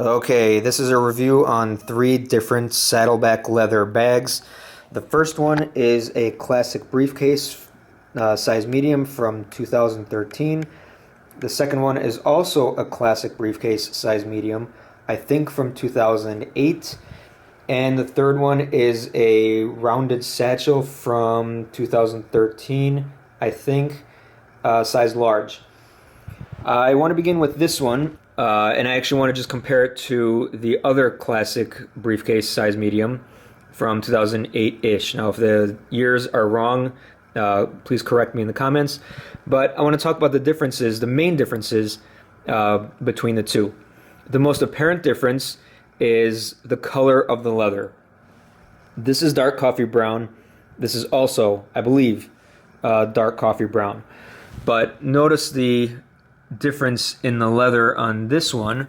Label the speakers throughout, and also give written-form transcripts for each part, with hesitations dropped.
Speaker 1: Okay, this is a review on 3 different Saddleback Leather bags. The first one is a classic briefcase, size medium from 2013. The second one is also a classic briefcase, size medium, I think from 2008. And the third one is a rounded satchel from 2013, I think, size large. I want to begin with this one, and I actually want to just compare it to the other classic briefcase size medium from 2008-ish. Now, if the years are wrong, please correct me in the comments. But I want to talk about the differences, the main differences between the two. The most apparent difference is the color of the leather. This is dark coffee brown. This is also, I believe, dark coffee brown. But notice the difference in the leather on this one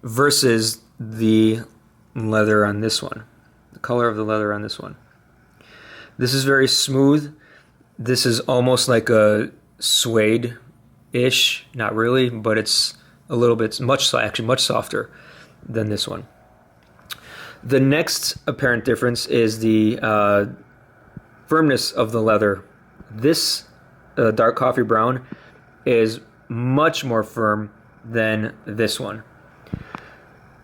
Speaker 1: versus the leather on this one. The color of the leather on this one. This is very smooth. This is almost like a suede-ish. Not really, but it's a little bit, much softer than this one. The next apparent difference is the firmness of the leather. This dark coffee brown is much more firm than this one.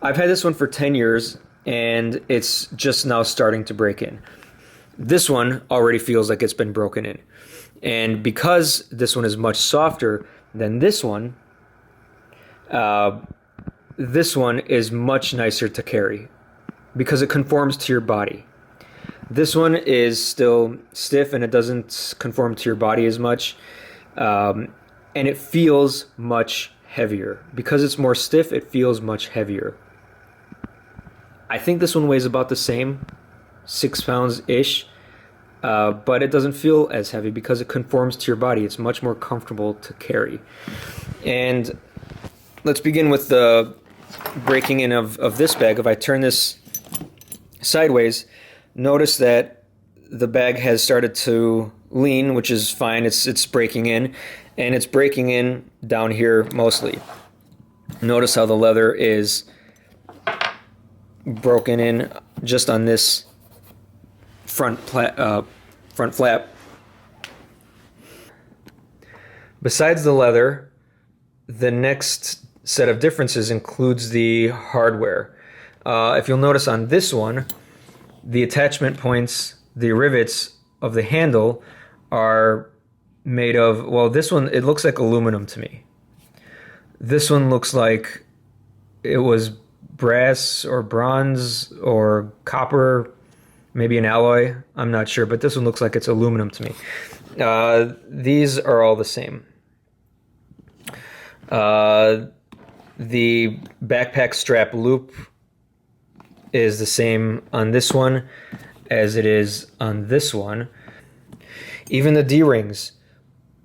Speaker 1: I've had this one for 10 years and it's just now starting to break in. This one already feels like it's been broken in. And because this one is much softer than this one is much nicer to carry because it conforms to your body. This one is still stiff and it doesn't conform to your body as much. And it feels much heavier. Because it's more stiff, it feels much heavier. I think this one weighs about the same, 6 pounds-ish, but it doesn't feel as heavy because it conforms to your body. It's much more comfortable to carry. And let's begin with the breaking in of this bag. If I turn this sideways, notice that the bag has started to lean, which is fine. It's breaking in, and it's breaking in down here mostly. Notice how the leather is broken in just on this front flap. Besides the leather, the next set of differences includes the hardware. If you'll notice on this one, the attachment points, the rivets of the handle are made of, well, this one, it looks like aluminum to me. This one looks like it was brass or bronze or copper, maybe an alloy, I'm not sure, but this one looks like it's aluminum to me. These are all the same. The backpack strap loop is the same on this one as it is on this one. Even the D-rings,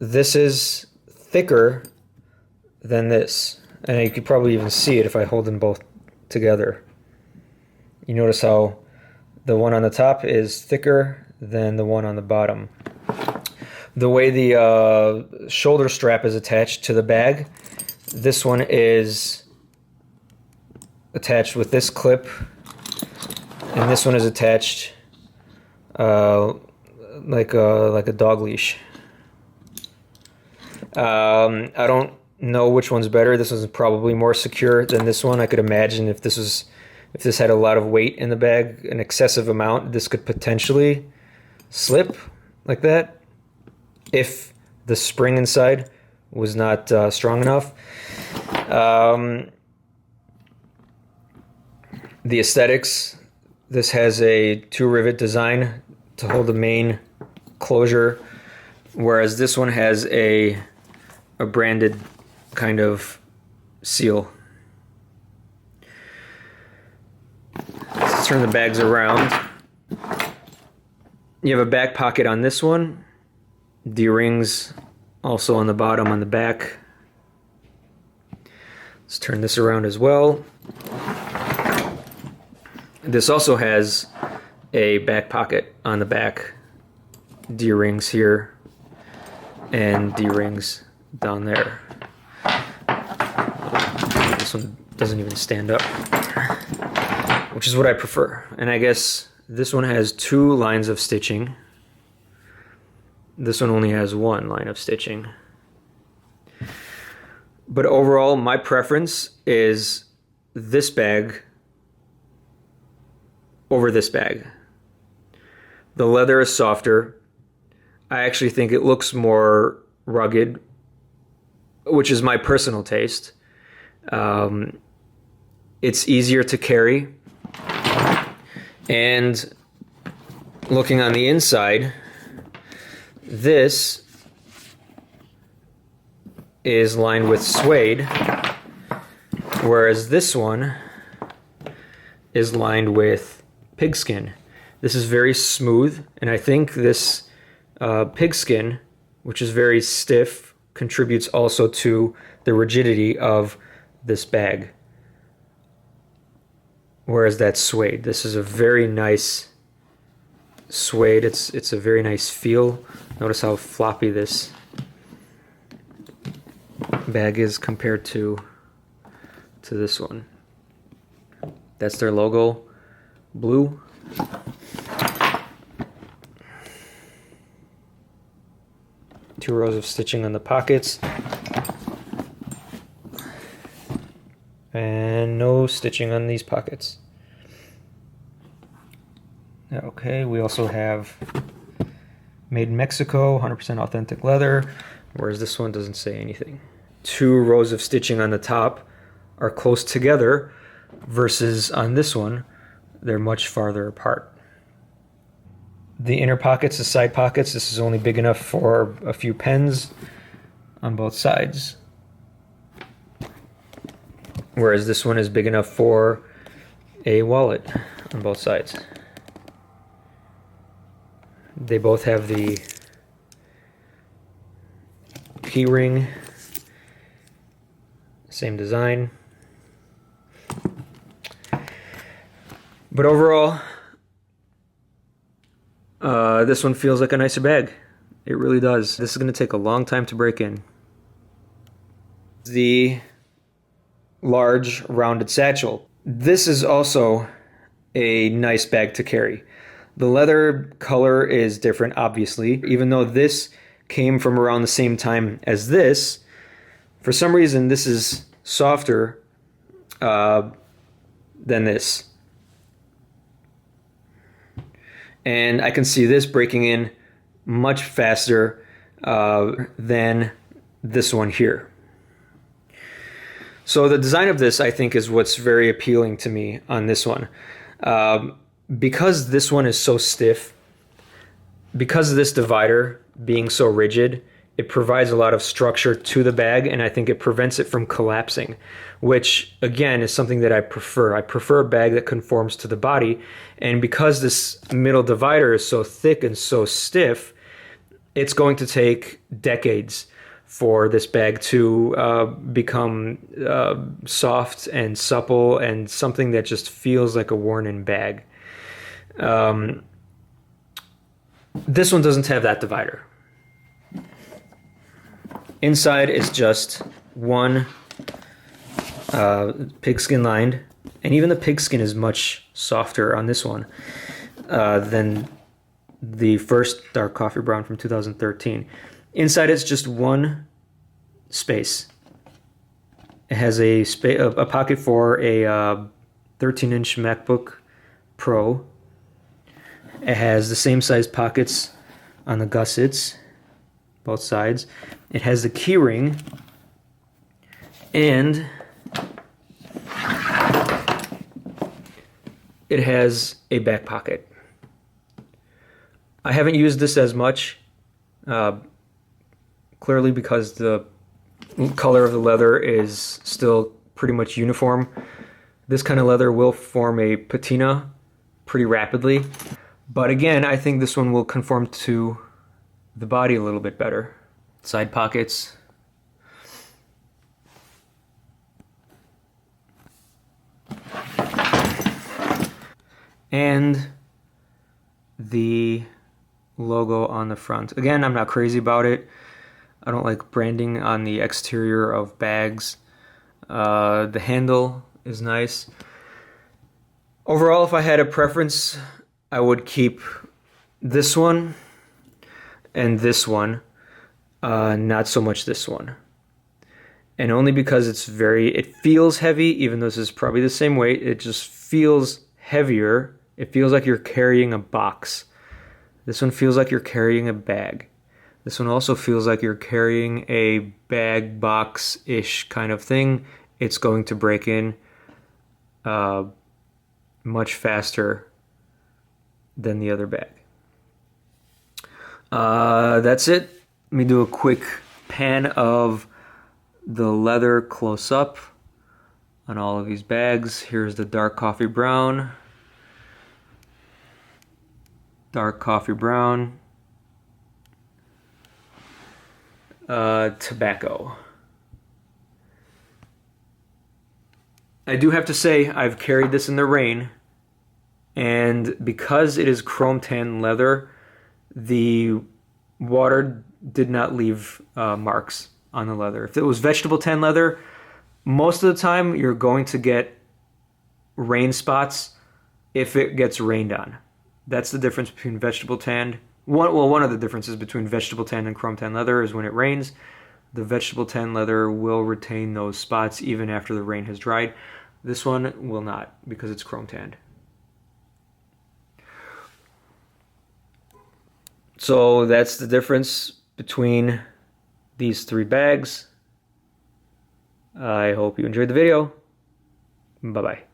Speaker 1: this is thicker than this. And you could probably even see it if I hold them both together. You notice how the one on the top is thicker than the one on the bottom. The way the shoulder strap is attached to the bag, this one is attached with this clip, and this one is attached like a dog leash. I don't know which one's better. This one's probably more secure than this one. I could imagine if this had a lot of weight in the bag, an excessive amount, this could potentially slip like that if the spring inside was not strong enough. The aesthetics, this has a 2-rivet design to hold the main closure, whereas this one has a branded kind of seal. Let's turn the bags around. You have a back pocket on this one. D-rings also on the bottom on the back. Let's turn this around as well. This also has a back pocket on the back. D-rings here and D-rings down there. this one doesn't even stand up, which is what I prefer. And I guess this one has 2 lines of stitching. This one only has 1 line of stitching. But overall, my preference is this bag over this bag. The leather is softer. I actually think it looks more rugged, which is my personal taste. It's easier to carry. And looking on the inside, this is lined with suede, whereas this one is lined with pigskin. This is very smooth, and I think this pigskin, which is very stiff, contributes also to the rigidity of this bag. Whereas that suede, this is a very nice suede. It's a very nice feel. Notice how floppy this bag is compared to this one. That's their logo, blue. Two rows of stitching on the pockets. And no stitching on these pockets. Okay, we also have made in Mexico, 100% authentic leather, whereas this one doesn't say anything. 2 rows of stitching on the top are close together, versus on this one, they're much farther apart. The inner pockets, the side pockets, this is only big enough for a few pens on both sides. Whereas this one is big enough for a wallet on both sides. They both have the key ring, same design. But overall, this one feels like a nicer bag. It really does. This is going to take a long time to break in. The large rounded satchel. This is also a nice bag to carry. The leather color is different, obviously. Even though this came from around the same time as this, for some reason this is softer than this. And I can see this breaking in much faster than this one here. So the design of this, I think, is what's very appealing to me on this one. Because this one is so stiff, because of this divider being so rigid, it provides a lot of structure to the bag, and I think it prevents it from collapsing, which, again, is something that I prefer. I prefer a bag that conforms to the body, and because this middle divider is so thick and so stiff, it's going to take decades for this bag to become soft and supple and something that just feels like a worn-in bag. This one doesn't have that divider. Inside is just one pigskin lined, and even the pigskin is much softer on this one than the first dark coffee brown from 2013. Inside it's just one space. It has a pocket for a 13-inch MacBook Pro. It has the same size pockets on the gussets, both sides. It has the key ring, and it has a back pocket. I haven't used this as much, clearly because the color of the leather is still pretty much uniform. This kind of leather will form a patina pretty rapidly, but again, I think this one will conform to the body a little bit better. Side pockets. And the logo on the front. Again, I'm not crazy about it. I don't like branding on the exterior of bags. The handle is nice. Overall, if I had a preference, I would keep this one and this one, not so much this one. And only because it feels heavy, even though this is probably the same weight, it just feels heavier. It feels like you're carrying a box. This one feels like you're carrying a bag. This one also feels like you're carrying a bag box-ish kind of thing. It's going to break in much faster than the other bag. That's it. Let me do a quick pan of the leather close up on all of these bags. Here's the dark coffee brown. Dark coffee brown. Tobacco. I do have to say I've carried this in the rain, and because it is chrome tan leather, the water did not leave marks on the leather. If it was vegetable tan leather, most of the time you're going to get rain spots if it gets rained on. That's the difference between vegetable tan. One of the differences between vegetable tan and chrome tan leather is when it rains, the vegetable tan leather will retain those spots even after the rain has dried. This one will not because it's chrome tanned. So that's the difference between these three bags. I hope you enjoyed the video. Bye-bye.